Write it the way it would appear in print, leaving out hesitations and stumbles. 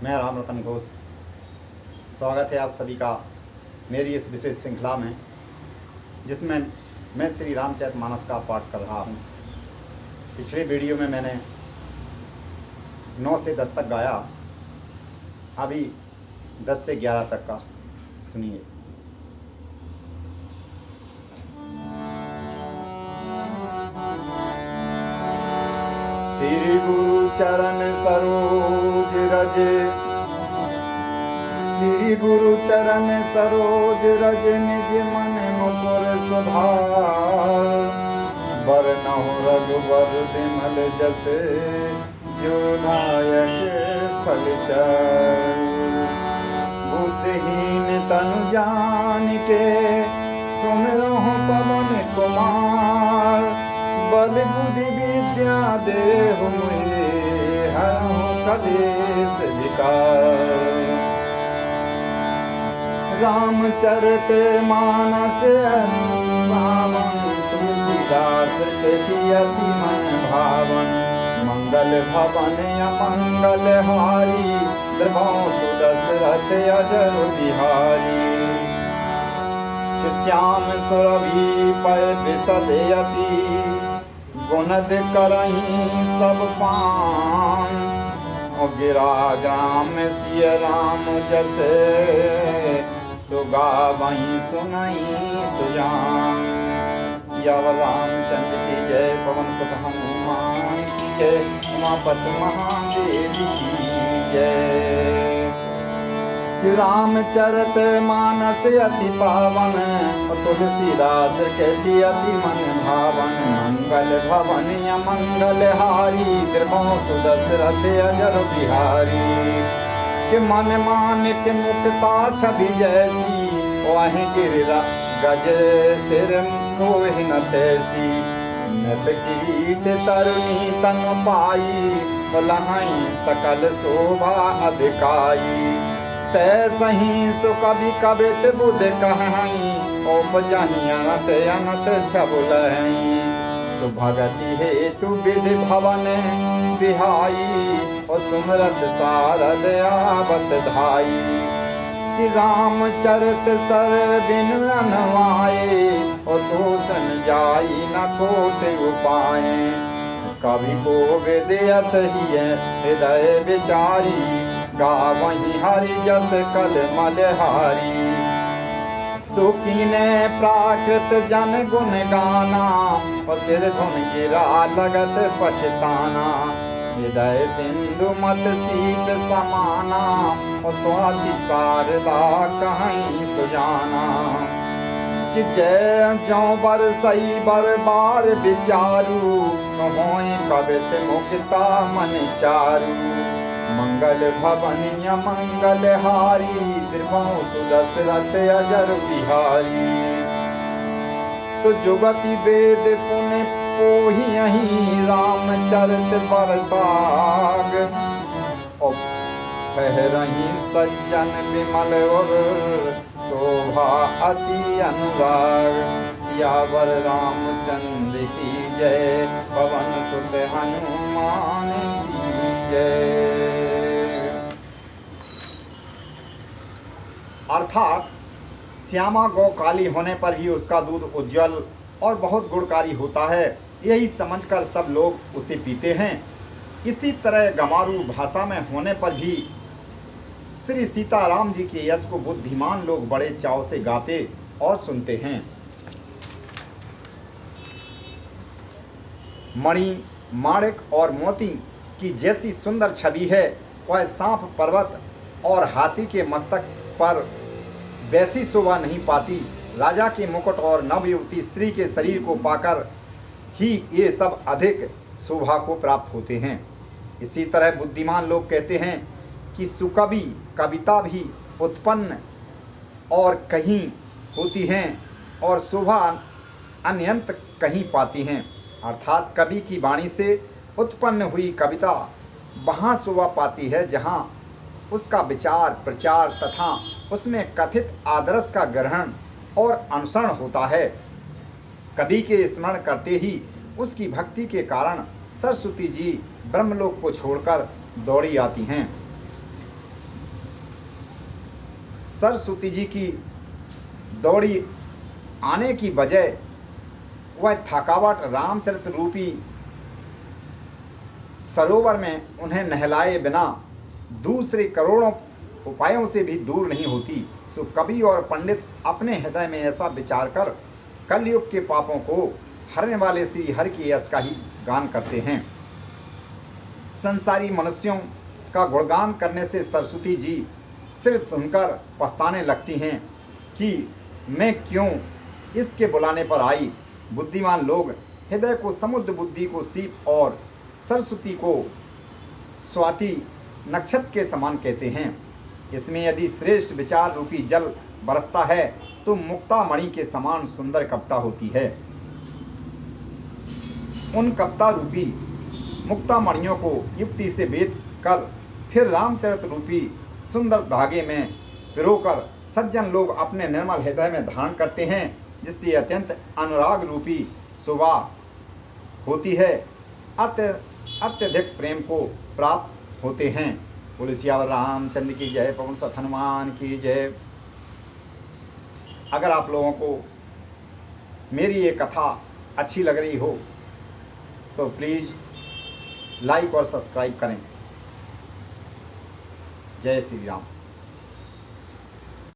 मैं राम रतन घोष। स्वागत है आप सभी का मेरी इस विशेष श्रृंखला में, जिसमें मैं श्री रामचरितमानस का पाठ कर रहा हूँ। पिछले वीडियो में मैंने 9 से 10 तक गाया, अभी 10 से 11 तक का सुनिए। श्री गुरु चरण सरोज रज, श्री गुरु चरण सरोज रज, निज मन मुकुर सुधार। बरनहुँ रघुबर बिमल जस, जो नायक फलचार। बुद्धिहीन तनु जानिके, सुमिरहुँ पवन कुमार। बल बुद्धि विद्या देहु मोहि, हरहुँ कलेश विकार। रामचरित मानस पावन, तुलसीदास के अति मन भावन। मंगल भवन अमंगल हारी, द्रवहु सुदशरथ अजर बिहारी। श्याम सुरभि पय बिसदयति, गुणद करहीं सब पान। गिरा ग्राम सिय राम जसे, सुगावहीं सुनहीं सुजान। सियावर रामचंद्र की जय, पवन सुत हनुमान की जय, उमापति महादेव की जय। रामचरित मानस अति पावन, तुलसीदास के अति मन भावन। मंगल भवन अमंगल हारी, द्रवहु सुदशरथ अजर बिहारी। कि मन मानिक मुक्ता छवि जैसी, वहीं गिरिरा गज सिर सोहि न तैसी। नत किरीट तरुणी तनु पाई, लहई सकल शोभा अधिकाई। तैसहीं सुकवि कवित बुध कहहीं, उपजहीं अनत अनत छबुलहीं। सुभगति हेतु विधि भवन बिहाई, और सुमरत सारद आवत धाई। कि रामचरित सर बिनु अनवाए, और शोषण जाई न कोट उपाय। कवि को विदयस ही हृदय विचारी, गावहीं हरि जस कल मलहारी। सुकीने प्राकृत जन गुण गाना, और सिर धुन गिरा लगत पछताना। हृदय सिंधु मत शीत समाना, और स्वाति शारदा कहीं सुजाना। कि जय ज्यों बरसई बर बार विचारू, होय कवित मुक्ता मन चारू। मंगल भवन अमंगल हारी, द्रवहु सुदशरथ अजर बिहारी। सुजुगति वेद पुण्य पोहियहीं, रामचरित बरताग। और फहरहीं सज्जन विमल और, शोभा अति अनुराग। सियावर रामचंद्र की जय, पवन सुत हनुमान की जय। अर्थात श्यामा गौ काली होने पर भी उसका दूध उज्जवल और बहुत गुणकारी होता है, यही समझकर सब लोग उसे पीते हैं। इसी तरह गमारू भाषा में होने पर भी श्री सीताराम जी के यश को बुद्धिमान लोग बड़े चाव से गाते और सुनते हैं। मणि, माणिक और मोती की जैसी सुंदर छवि है, वह सांप, पर्वत और हाथी के मस्तक पर वैसी शोभा नहीं पाती। राजा के मुकुट और नवयुवती स्त्री के शरीर को पाकर ही ये सब अधिक शोभा को प्राप्त होते हैं। इसी तरह बुद्धिमान लोग कहते हैं कि सुकवि कविता भी उत्पन्न और कहीं होती हैं, और शोभा अन्यंत कहीं पाती हैं। अर्थात कवि की वाणी से उत्पन्न हुई कविता वहाँ शोभा पाती है जहाँ उसका विचार प्रचार तथा उसमें कथित आदर्श का ग्रहण और अनुसरण होता है। कवि के स्मरण करते ही उसकी भक्ति के कारण सरस्वती जी ब्रह्मलोक को छोड़कर दौड़ी आती हैं। सरस्वती जी की दौड़ी आने की वजह वह थकावट रामचरित रूपी सरोवर में उन्हें नहलाए बिना दूसरे करोड़ों उपायों से भी दूर नहीं होती। सो कवि और पंडित अपने हृदय में ऐसा विचार कर कलयुग के पापों को हरने वाले श्री हरि की यश का ही गान करते हैं। संसारी मनुष्यों का गुणगान करने से सरस्वती जी सिर्फ सुनकर पछताने लगती हैं कि मैं क्यों इसके बुलाने पर आई। बुद्धिमान लोग हृदय को समुद्र, बुद्धि को सीप और सरस्वती को स्वाति नक्षत्र के समान कहते हैं। इसमें यदि श्रेष्ठ विचार रूपी जल बरसता है तो मुक्ता मणि के समान सुंदर कविता होती है। उन कविता रूपी मुक्ता मणियों को युक्ति से बेच कर फिर रामचरित रूपी सुंदर धागे में पिरोकर सज्जन लोग अपने निर्मल हृदय में धारण करते हैं, जिससे अत्यंत अनुराग रूपी शोभा होती है, अत्यधिक प्रेम को प्राप्त होते हैं। बोले सियावर रामचंद्र की जय, पवन सुत हनुमान की जय। अगर आप लोगों को मेरी ये कथा अच्छी लग रही हो तो प्लीज़ लाइक और सब्सक्राइब करें। जय श्री राम।